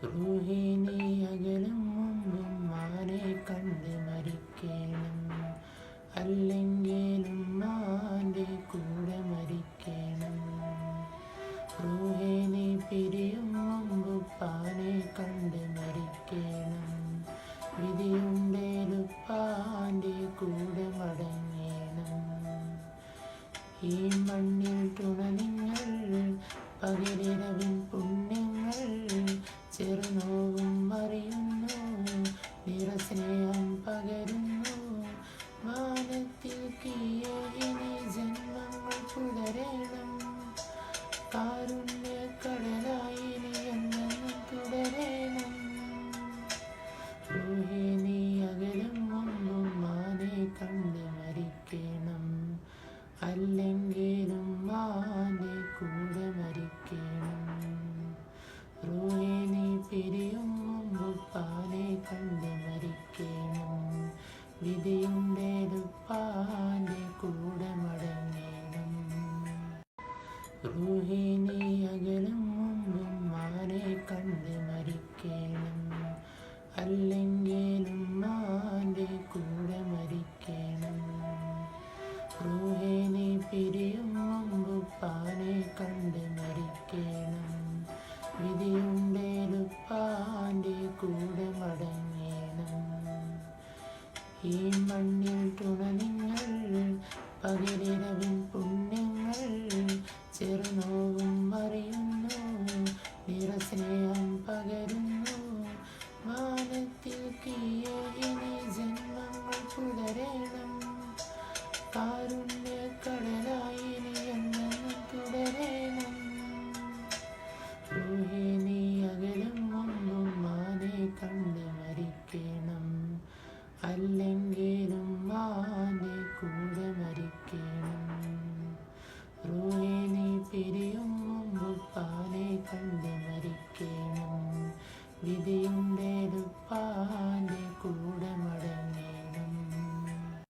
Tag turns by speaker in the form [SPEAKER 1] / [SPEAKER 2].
[SPEAKER 1] റൂഹി നീ അകലും മുമ്പും മാനെ കണ്ട് മരിക്കണം, അല്ലെങ്കിലും മാൻ്റെ കൂടെ മരിക്കണം. റൂഹി നീ പിരിയും മുമ്പ് പാനെ കണ്ട് മരിക്കണം, വിധിയുണ്ടേലുപ്പാൻ്റെ കൂടെ മടങ്ങണം. ഈ മണ്ണിൽ തുണ നിങ്ങൾ പകലിരവിൻ പുണ്യങ്ങൾ, ചെറുനോവും അറിയുന്നു നിറസ്നേഹം പകരുന്നു. മാനത്തിൽ കീഴിനി ജന്മങ്ങൾ പുലരണം, കാരുണ്യക്കടലായി നീ എന്നെന്നും തുടരണം. റൂഹി നീ അകലും മുമ്പും മാനെ കണ്ട് മരിക്കണം, അല്ലെങ്കിലും മാൻ്റെ കൂടെ മരിക്കണം. റൂഹി നീ പിരിയും മുമ്പ് പാനെ കണ്ട് മരിക്കണം, വിധിയുണ്ടേലുപ്പാൻ്റെ കൂടെ മടങ്ങണം. റൂഹി നീ അകലും മുമ്പും മാനെ കണ്ട് മരിക്കണം, അല്ലെങ്കിലും മാൻ്റെ കൂടെ മരിക്കണം. റൂഹി നീ പിരിയും മുമ്പ് പാനെ കണ്ട് മരിക്കണം, വിധിയുണ്ടേലുപ്പാൻ്റെ കൂടെ മടങ്ങണം. ഈ മണ്ണിൽ തുണ നിങ്ങൾ പകലിരവിൻ പുണ്യങ്ങൾ, ചെറുനോവും അറിയുന്നു നിറസ്നേഹം പകരുന്നു. മാനത്തിൽ കീഴിനി ജന്മങ്ങൾ പുലരണം, കാരുണ്യക്കടലായി നീ എന്നെന്നും തുടരണം. റൂഹി നീ അകലും മുമ്പും മാനെ കണ്ട് മരിക്കണം, അല്ലെങ്കിലും മാൻ്റെ കൂടെ മരിക്കണം. റൂഹി നീ പിരിയും മുമ്പ് പാനെ കണ്ട് മരിക്കണം, വിധിയുണ്ടേലുപ്പാ